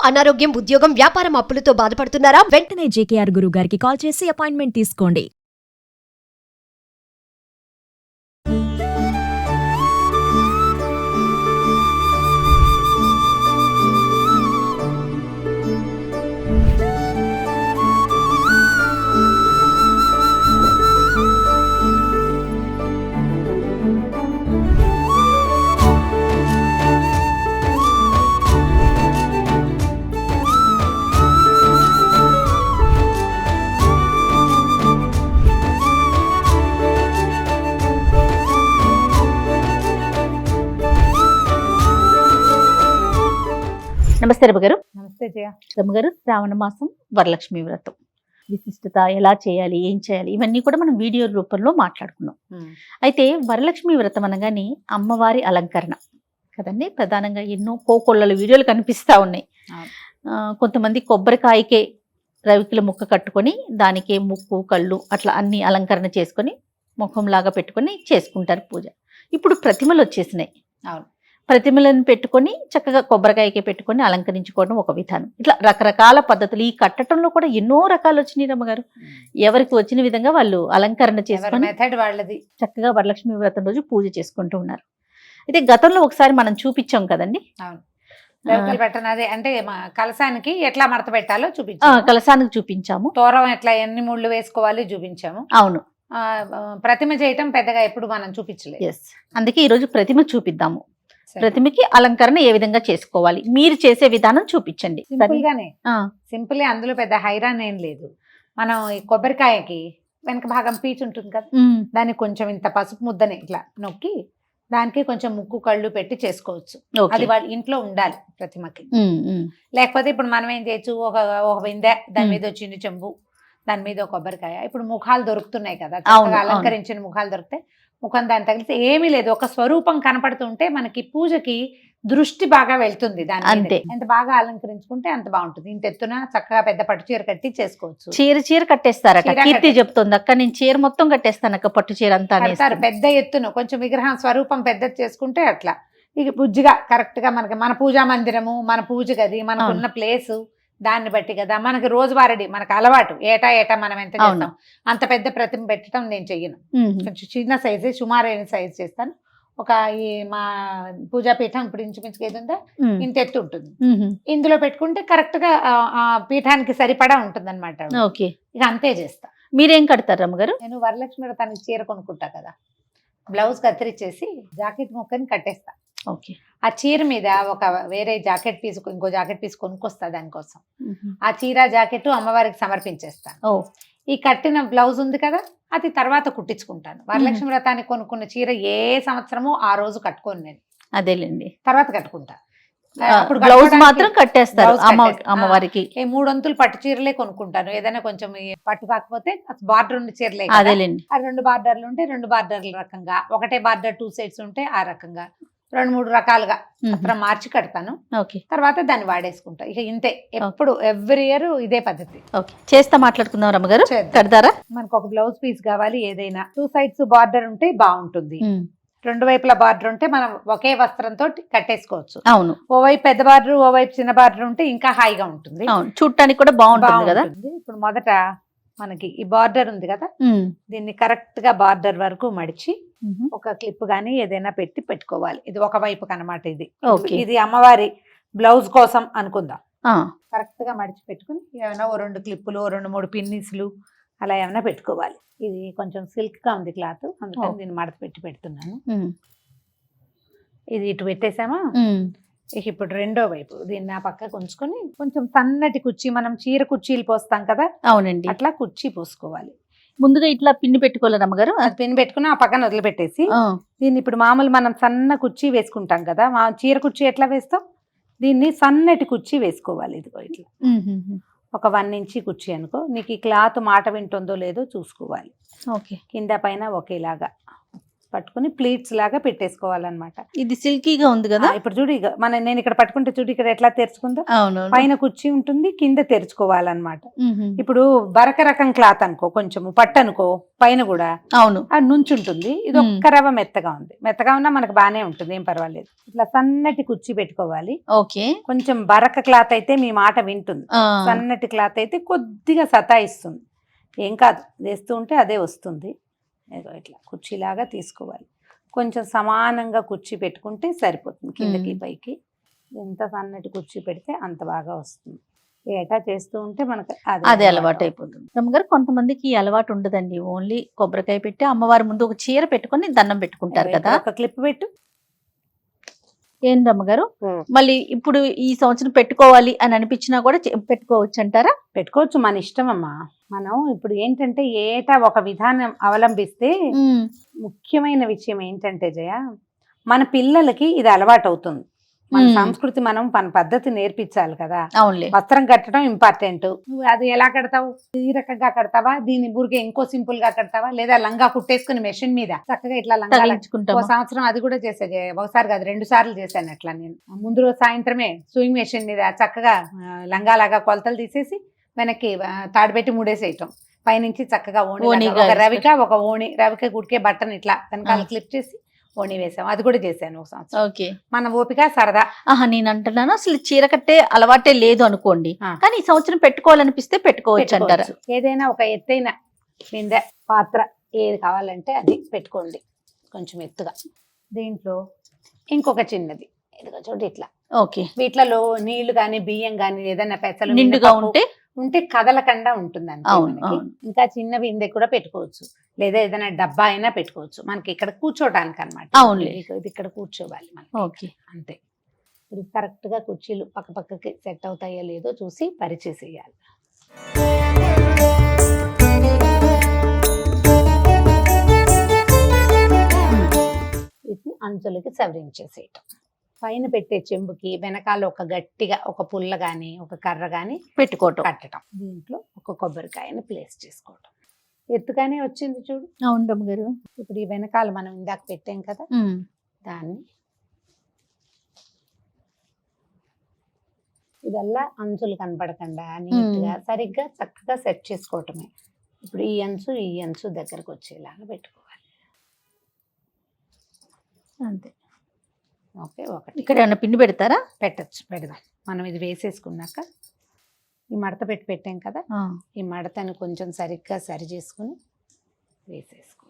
అనారోగ్యం, ఉద్యోగం, వ్యాపారం అప్పులతో బాధపడుతున్నారా? వెంటనే జేకేఆర్ గురువు గారికి కాల్ చేసి అపాయింట్మెంట్ తీసుకోండి. నమస్తే రమ్మగారు. నమస్తే జయ. రమ్మగారు, శ్రావణ మాసం వరలక్ష్మి వ్రతం విశిష్టత, ఎలా చేయాలి, ఏం చేయాలి, ఇవన్నీ కూడా మనం వీడియో రూపంలో మాట్లాడుకున్నాం. అయితే వరలక్ష్మి వ్రతం అనగానే అమ్మవారి అలంకరణ కదండి. ప్రధానంగా ఎన్నో కోకొల్లల వీడియోలు కనిపిస్తూ ఉన్నాయి. కొంతమంది కొబ్బరికాయకే రవికిల ముక్క కట్టుకొని దానికే ముక్కు, కళ్ళు అట్లా అన్ని అలంకరణ చేసుకొని ముఖంలాగా పెట్టుకొని చేసుకుంటారు పూజ. ఇప్పుడు ప్రతిమలు వచ్చేసినాయి. అవును, ప్రతిమలను పెట్టుకొని చక్కగా కొబ్బరికాయకే పెట్టుకొని అలంకరించుకోవడం ఒక విధానం. ఇట్లా రకరకాల పద్ధతులు. ఈ కట్టడంలో కూడా ఎన్నో రకాలు వచ్చినాయి రమ్మగారు. ఎవరికి వచ్చిన విధంగా వాళ్ళు అలంకరణ చేసుకొని మెథడ్ వాళ్ళది చక్కగా వరలక్ష్మి వ్రతం రోజు పూజ చేసుకుంటూ ఉన్నారు. అయితే గతంలో ఒకసారి మనం చూపించాం కదండి. అవును, పెట్టనది అంటే కలసానికి ఎట్లా మడత పెట్టాలో చూపించాము. కలసానికి చూపించాము. తోరం ఎట్లా ఎన్ని ముళ్ళు వేసుకోవాలి చూపించాము. అవును, ప్రతిమ చేయటం పెద్దగా ఎప్పుడు మనం చూపించలేదు. ఎస్, అందుకే ఈరోజు ప్రతిమ చూపిద్దాము. ప్రతిమకి అలంకరణ ఏ విధంగా చేసుకోవాలి, మీరు చేసే విధానం చూపించండి. సింపుల్ గానే, సింపుల్. అందులో పెద్ద హైరాన్ ఏం లేదు. మనం ఈ కొబ్బరికాయకి వెనక భాగం పీచు ఉంటుంది కదా, దాన్ని కొంచెం ఇంత పసుపు ముద్దని ఇట్లా నొక్కి దానికి కొంచెం ముక్కు, కళ్ళు పెట్టి చేసుకోవచ్చు. అది వాళ్ళ ఇంట్లో ఉండాలి ప్రతిమకి. లేకపోతే ఇప్పుడు మనం ఏం చేయొచ్చు, ఒక బిందె, దాని మీద వచ్చింది చెంబు, దాని మీద ఒక కొబ్బరికాయ. ఇప్పుడు ముఖాలు దొరుకుతున్నాయి కదా, అలంకరించిన ముఖాలు దొరుకుతాయి. ముఖం దాన్ని తగిలితే ఏమీ లేదు, ఒక స్వరూపం కనపడుతుంటే మనకి పూజకి దృష్టి బాగా వెళ్తుంది. దాని అంతే, ఎంత బాగా అలంకరించుకుంటే అంత బాగుంటుంది. ఇంత ఎత్తున చక్కగా పెద్ద పట్టు చీర కట్టి చేసుకోవచ్చు. చీర కట్టేస్తారట కీర్తి చెప్తుంది. అక్క నేను చీర మొత్తం కట్టేస్తాను అక్క, పట్టు చీర అంతా పెద్ద ఎత్తున. కొంచెం విగ్రహం స్వరూపం పెద్దది చేసుకుంటే అట్లా ఇక బుజ్జిగా కరెక్ట్ గా మనకి మన పూజా మందిరము, మన పూజ గది, మనకున్న ప్లేసు దాన్ని బట్టి కదా మనకి రోజువారీ మనకు అలవాటు. ఏటా మనం ఎంత చేస్తాం, అంత పెద్ద ప్రతిమ పెట్టడం నేను చెయ్యను. కొంచెం చిన్న సైజే, సుమారైన సైజ్ చేస్తాను. ఒక ఈ మా పూజాపీఠం ఇప్పుడు ఇంచుమించుగా ఏది ఉందా ఇంత ఎత్తు ఉంటుంది. ఇందులో పెట్టుకుంటే కరెక్ట్ గా ఆ పీఠానికి సరిపడా ఉంటుంది అనమాట. ఇక అంతే చేస్తా. మీరేం కడతారు రమ్మగారు? నేను వరలక్ష్మి వ్రతానికి చీర కొనుక్కుంటా కదా, బ్లౌజ్ కత్తిరించేసి జాకెట్ ముక్కని కట్టేస్తా. ఓకే, ఆ చీర మీద ఒక వేరే జాకెట్ పీస్, ఇంకో జాకెట్ పీస్ కొనుక్కొస్తా దానికోసం. ఆ చీర జాకెట్ అమ్మవారికి సమర్పించేస్తాను. ఈ కట్టిన బ్లౌజ్ ఉంది కదా, అది తర్వాత కుట్టించుకుంటాను. వరలక్ష్మి వ్రతానికి కొనుక్కున్న చీర ఏ సంవత్సరమో ఆ రోజు కట్టుకోను నేను. అదేలేండి, తర్వాత కట్టుకుంటా. అప్పుడు బ్లౌజ్ మాత్రం కట్టేస్తారు అమ్మవారికి. 3 వంతులు పట్టు చీరలే కొనుక్కుంటాను. ఏదైనా కొంచెం పట్టు కాకపోతే బార్డర్ ఉన్న చీరలే. అదేలేండి, ఆ 2 బార్డర్లు ఉంటే 2 బార్డర్ల రకంగా, ఒకటే బార్డర్ 2 సైడ్స్ ఉంటే ఆ రకంగా 2-3 రకాలుగా అത്ര మార్చి కడతాను. తర్వాత దాన్ని వాడేసుకుంటా. ఇక ఇంతే, ఎప్పుడు ఎవ్రీ ఇయర్ ఇదే పద్ధతి. చేస్తా మాట్లాడుకుందాం రమ్మగారు. కడతారా? మనకు ఒక బ్లౌజ్ పీస్ కావాలి, ఏదైనా 2 సైడ్స్ బార్డర్ ఉంటే బాగుంటుంది. 2 వైపుల బార్డర్ ఉంటే మనం ఒకే వస్త్రంతో కట్టేసుకోవచ్చు. అవును, ఓవైపు పెద్ద బార్డర్, ఓవైపు చిన్న బార్డర్ ఉంటే ఇంకా హాయిగా ఉంటుంది. చూడటానికి కూడా బాగుంటుంది కదా. ఇప్పుడు మొదట మనకి ఈ బార్డర్ ఉంది కదా, దీన్ని కరెక్ట్ గా బార్డర్ వరకు మడిచి ఒక క్లిప్ గానీ ఏదైనా పెట్టుకోవాలి. ఇది ఒక వైపు కనమాట. ఇది అమ్మవారి బ్లౌజ్ కోసం అనుకుందాం. కరెక్ట్ గా మడిచి పెట్టుకుని ఏమైనా 2 క్లిప్పులు, 2-3 పిన్నిస్లు అలా ఏమైనా పెట్టుకోవాలి. ఇది కొంచెం సిల్క్ గా ఉంది క్లాత్, అందుకని దీన్ని మడత పెడుతున్నాను. ఇది ఇటు పెట్టేసామా. ఇప్పుడు రెండో వైపు దీన్ని ఆ పక్కకు ఉంచుకొని కొంచెం సన్నటి కుర్చీ, మనం చీర కుర్చీలు పోస్తాం కదా, అవునండి, అట్లా కుర్చీ పోసుకోవాలి. ముందుగా ఇట్లా పిన్ని పెట్టుకోవాలి రమ్మగారు. అది పిన్ని పెట్టుకుని ఆ పక్కన వదిలిపెట్టేసి దీన్ని ఇప్పుడు మామూలు మనం సన్న కుర్చీ వేసుకుంటాం కదా, చీర కుర్చీ ఎట్లా వేస్తాం, దీన్ని సన్నటి కుర్చీ వేసుకోవాలి. ఇదిగో ఇట్లా ఒక 1 ఇంచ్ కుర్చీ అనుకో. నీకు ఈ క్లాత్ మాట వింటుందో లేదో చూసుకోవాలి. కింద పైన ఒకేలాగా పట్టుకుని ప్లీట్స్ లాగా పెట్టేసుకోవాలన్నమాట. ఇది సిల్కీగా ఉంది కదా. ఇప్పుడు చూడు ఇక నేను ఇక్కడ పట్టుకుంటే చూడు ఇక్కడ ఎట్లా తెరుచుకుందో, అవును. పైన కుర్చీ ఉంటుంది, కింద తెరుచుకోవాలన్నమాట. ఇప్పుడు బరక రకం క్లాత్ అనుకో, కొంచెము పట్టు అనుకో, పైన కూడా అవును అది నుంచుంటుంది. ఇది ఒక్క రవ్వ మెత్తగా ఉంది, మెత్తగా ఉన్నా మనకు బానే ఉంటుంది, ఏం పర్వాలేదు. ఇట్లా సన్నటి కుర్చీ పెట్టుకోవాలి. ఓకే. కొంచెం బరక క్లాత్ అయితే మీ మాట వింటుంది, సన్నటి క్లాత్ అయితే కొద్దిగా సతాయిస్తుంది. ఏం కాదు, వేస్తూ ఉంటే అదే వస్తుంది. ఏదో ఇట్లా కుర్చీలాగా తీసుకోవాలి. కొంచెం సమానంగా కుర్చీ పెట్టుకుంటే సరిపోతుంది, కిందకి పైకి. ఎంత సన్నటి కుర్చీ పెడితే అంత బాగా వస్తుంది. ఏటా చేస్తూ ఉంటే మనకు అదే అలవాటు అయిపోతుంది. రమ్మగారు, కొంతమందికి ఈ అలవాటు ఉండదండి. ఓన్లీ కొబ్బరికాయ పెట్టి అమ్మవారి ముందు ఒక చీర పెట్టుకొని దండం పెట్టుకుంటారు కదా. ఒక క్లిప్ పెట్టు. ఏం రమ్మగారు, మళ్ళీ ఇప్పుడు ఈ సంవత్సరం పెట్టుకోవాలి అని అనిపించినా కూడా పెట్టుకోవచ్చు అంటారా? పెట్టుకోవచ్చు, మన ఇష్టం అమ్మా. మనం ఇప్పుడు ఏంటంటే ఏటా ఒక విధానం అవలంబిస్తే ముఖ్యమైన విషయం ఏంటంటే జయ, మన పిల్లలకి ఇది అలవాటు అవుతుంది. మన సంస్కృతి, మనం మన పద్ధతి నేర్పించాలి కదా. అవునులే. వస్త్రం కట్టడం ఇంపార్టెంట్. నువ్వు అది ఎలా కడతావు? ఈ రకంగా కడతావా, దీని బుర్గే ఇంకో సింపుల్ గా కడతావా, లేదా లంగా కుట్టేసుకుని మెషిన్ మీద చక్కగా ఇట్లా లంగా ఒక సంవత్సరం అది కూడా చేసా. ఒకసారి కాదు 2 సార్లు చేశాను అట్లా. నేను ముందు రోజు సాయంత్రమే సూయింగ్ మెషిన్ మీద చక్కగా లంగా లాగా కొలతలు తీసేసి వెనక్కి తాడుపెట్టి ముడేసేయటం, పైనుంచి చక్కగా ఓణి, ఒక రవిక ఒక ఓణి, రవిక గుడికే బట్టను ఇట్లా వెనకాల క్లిప్ చేసి ఓణి వేసాం. అది కూడా చేశాను ఒక సంవత్సరం. ఓకే. మన ఓపిక సరదా. నేను అంటున్నాను, అసలు చీర కట్టే అలవాటే లేదు అనుకోండి, కానీ ఈ సంవత్సరం పెట్టుకోవాలనిపిస్తే పెట్టుకోవచ్చు అంటారా? ఏదైనా ఒక ఎత్తైన బిందె, పాత్ర ఏది కావాలంటే అది పెట్టుకోండి, కొంచెం ఎత్తుగా. దీంట్లో ఇంకొక చిన్నది, ఇదిగో చూడు ఇట్లా. ఓకే. వీటిలో నీళ్లు గాని బియ్యం గాని ఏదైనా పెసలు నిండుగా ఉంటే కదలకుండా ఉంటుంది అంతే. ఇంకా చిన్న బిందె కూడా పెట్టుకోవచ్చు, లేదా ఏదైనా డబ్బా అయినా పెట్టుకోవచ్చు. మనకి ఇక్కడ కూర్చోటానికి అనమాట. ఇది ఇక్కడ కూర్చోవాలి మనకి. ఓకే, అంతే. ఇది కరెక్ట్ గా కుర్చీలు పక్క పక్కకి సెట్ అవుతాయో లేదో చూసి పరిచేసేయాలి. ఇది అంచులకి సవరించేసేయటం. పైన పెట్టే చెంబుకి వెనకాల ఒక గట్టిగా ఒక పుల్ల గాని ఒక కర్ర గాని పెట్టుకోవటం, కట్టడం. దీంట్లో ఒక కొబ్బరికాయని ప్లేస్ చేసుకోవటం. ఎత్తుగానే వచ్చింది చూడు. అవును గారు. ఇప్పుడు ఈ వెనకాల మనం ఇందాక పెట్టాం కదా, దాన్ని ఇదల్లా అంచులు కనపడకుండా నీట్గా సరిగ్గా చక్కగా సెట్ చేసుకోవటమే. ఇప్పుడు ఈ అంచు దగ్గరకు వచ్చేలాగా పెట్టుకోవాలి. అంతే. ఓకే. ఒకటి ఇక్కడ ఏమైనా పిండి పెడతారా? పెడదాం. మనం ఇది వేసేసుకున్నాక ఈ మడత పెట్టాం కదా, ఈ మడతను కొంచెం సరిగ్గా సరి చేసుకుని వేసేసుకోవాలి.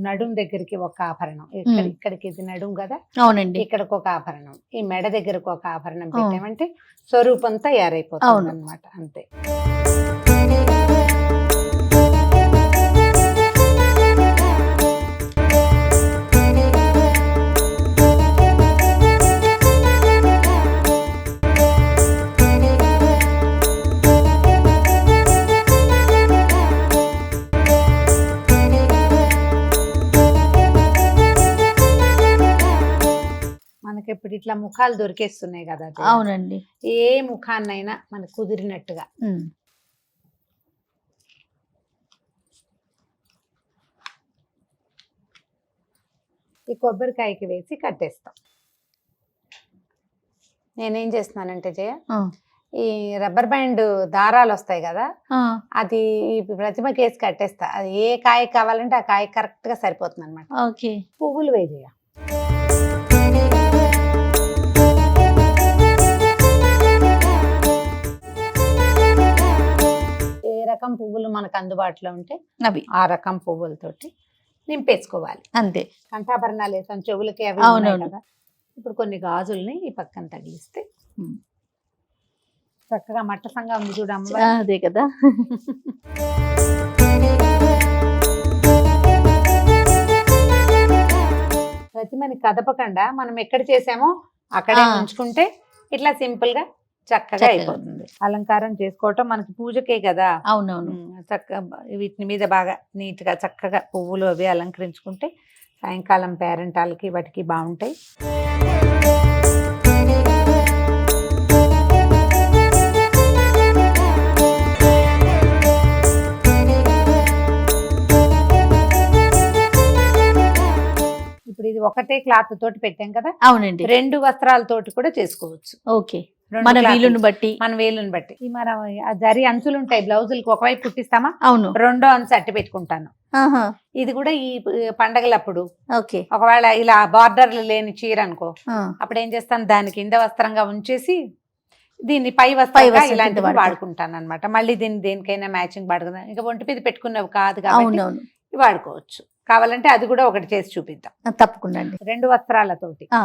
నడుం దగ్గరికి ఒక ఆభరణం, ఇక్కడికి ఇది నడుం కదా. అవునండి. ఇక్కడికి ఒక ఆభరణం, ఈ మెడ దగ్గరకు ఒక ఆభరణం పెట్టామంటే స్వరూపం తయారైపోతుంది అన్నమాట. అంతే. ఇప్పుడు ఇట్లా ముఖాలు దొరికేస్తున్నాయి కదా. అవునండి. ఏ ముఖాన్నైనా మనకు కుదిరినట్టుగా ఈ కొబ్బరికాయకి వేసి కట్టేస్తాం. నేనేం చేస్తున్నానంటే జయ, ఈ రబ్బర్ బ్యాండ్ దారాలు వస్తాయి కదా, అది ప్రతిమ కేసి కట్టేస్తా. అది ఏ కాయ కావాలంటే ఆ కాయ కరెక్ట్ గా సరిపోతుంది అనమాట. ఓకే. పువ్వులు వేయ రకం పువ్వులు మనకు అందుబాటులో ఉంటే అవి ఆ రకం పువ్వులతోటి నింపేసుకోవాలి. అంతే. కంఠాభరణాలు వేసాం, చెవులకి అవి కదా. ఇప్పుడు కొన్ని గాజుల్ని ఈ పక్కన తగిలిస్తే చక్కగా మట్టసంగా ఉంది చూడమ్మ. అదే కదా. ప్రతిమని కదపకుండా మనం ఎక్కడ చేసామో అక్కడే ఉంచుకుంటే ఇట్లా సింపుల్ గా చక్కగా అయిపోతుంది. అలంకారం చేసుకోవటం మనకి పూజకే కదా. అవునవును. చక్కగా వీటి మీద బాగా నీట్ గా చక్కగా పువ్వులు అవి అలంకరించుకుంటే సాయంకాలం పేరెంటాలకి వాటికి బాగుంటాయి. ఇప్పుడు ఇది ఒకటే క్లాత్ తోటి పెట్టాం కదా, అవునండి. 2 వస్త్రాలతోటి కూడా చేసుకోవచ్చు. ఓకే, 2 మన క్లాతులు. వీలుని బట్టి. మన వేలుని బట్టి. ఈ మనం ఆ జరి అంచులు ఉంటాయి బ్లౌజులకి, ఒకవైపు కుట్టిస్తామా, అవును. రెండో అంచు అట్టి పెట్టుకుంటాను. ఆహా, ఇది కూడా ఈ పండగలప్పుడు ఓకే. ఒకవేళ ఇలా బార్డర్లు లేని చీర అనుకో, ఆ, అప్పుడు ఏం చేస్తాను, దాని కింద వస్త్రంగా ఉంచేసి దీన్ని పై వస్త్రంగా వస్త్రం ఇలాంటివి కింద వాడుకుంటాను అనమాట. మళ్ళీ దీన్ని దేనికైనా మ్యాచింగ్ పడుకుందాం. ఇంకా ఒంటి మీద పెట్టుకున్నవి కాదు కాబట్టి అవునవును. ఇవి వాడుకోవచ్చు. కావాలంటే అది కూడా ఒకటి చేసి చూపిద్దాం. తప్పకుండా అండి. 2 వస్త్రాలతోటి. ఆ,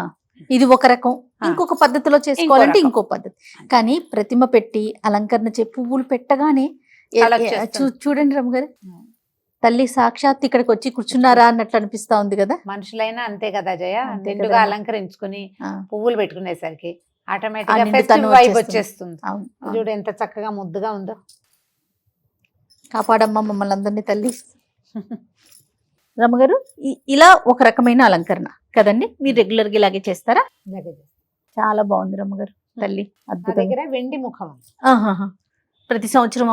ఇది ఒక రకం. ఇంకొక పద్ధతిలో చేసుకోవాలంటే రకం. ఇంకో పద్ధతి. కానీ ప్రతిమ పెట్టి అలంకరణ పువ్వులు పెట్టగానే అలా వచ్చేస్తుంది. చూడండి రమ్మ గారు, తల్లి సాక్షాత్ ఇక్కడికి వచ్చి కూర్చున్నారా అన్నట్లు అనిపిస్తా ఉంది కదా. మనుషులైనా అంతే కదా జయ, అంతే నిండుగా కదా. అలంకరించుకుని ఆ, పువ్వులు పెట్టుకునేసరికి ఆ ఆటోమేటిక్ గా నిండు ఫెస్టివ్ తను వైబ్ వచ్చేస్తుంది. వచ్చేస్తుంది. అవును, అవును. చూడు ఎంత చక్కగా ముద్దుగా ఉందో. కాపాడమ్మా మమ్మల్ని అందరినీ తల్లి. రమ్మగారు, ఇలా ఒక రకమైన అలంకరణ కదండి, మీరు రెగ్యులర్ గా ఇలాగే చేస్తారా? చాలా బాగుంది రమ్మగారు, తల్లి నా అద్భుతంగా. దగ్గర వెండి ముఖం, ఆహాహా. ప్రతి సంవత్సరం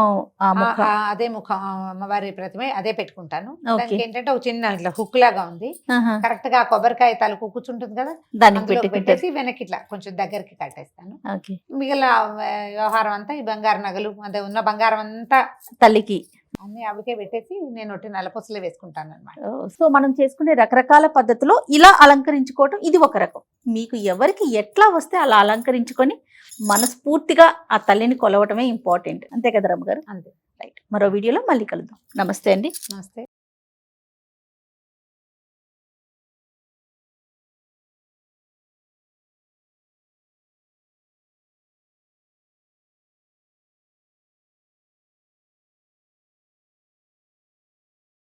ఆ ముఖం. అదే ముఖం, అమ్మవారి ప్రతిమ అదే పెట్టుకుంటాను. ఓకే. దానికి ఏంటంటే ఒక చిన్న ఇట్లా హుక్ లాగా ఉంది, ఆహా. కరెక్ట్ గా కొబ్బరికాయ తలకు కూర్చుంటుంది కదా, దానికి అందులో పెట్టి పెట్టేసి వెనక్కి ఇట్లా కొంచెం దగ్గరికి కట్టేస్తాను. ఓకే. మిగిలిన వ్యవహారం అంతా ఈ బంగారు నగలు, అదే ఉన్న బంగారం అంతా తల్లికి. అన్ని ఆవిడకే పెట్టేసి నేను ఒకటి నల్లపూసలే వేసుకుంటాను అనమాట. సో మనం చేసుకునే రకరకాల పద్ధతిలో ఇలా అలంకరించుకోవటం ఇది ఒక రకం. మీకు ఎవరికి ఎట్లా వస్తే అలా అలంకరించుకొని మనస్ఫూర్తిగా ఆ తల్లిని కొలవటమే ఇంపార్టెంట్. అంతే కదా రమ్మ గారు? అంతే. రైట్, మరో వీడియోలో మళ్ళీ కలుద్దాం. నమస్తే అండి. నమస్తే.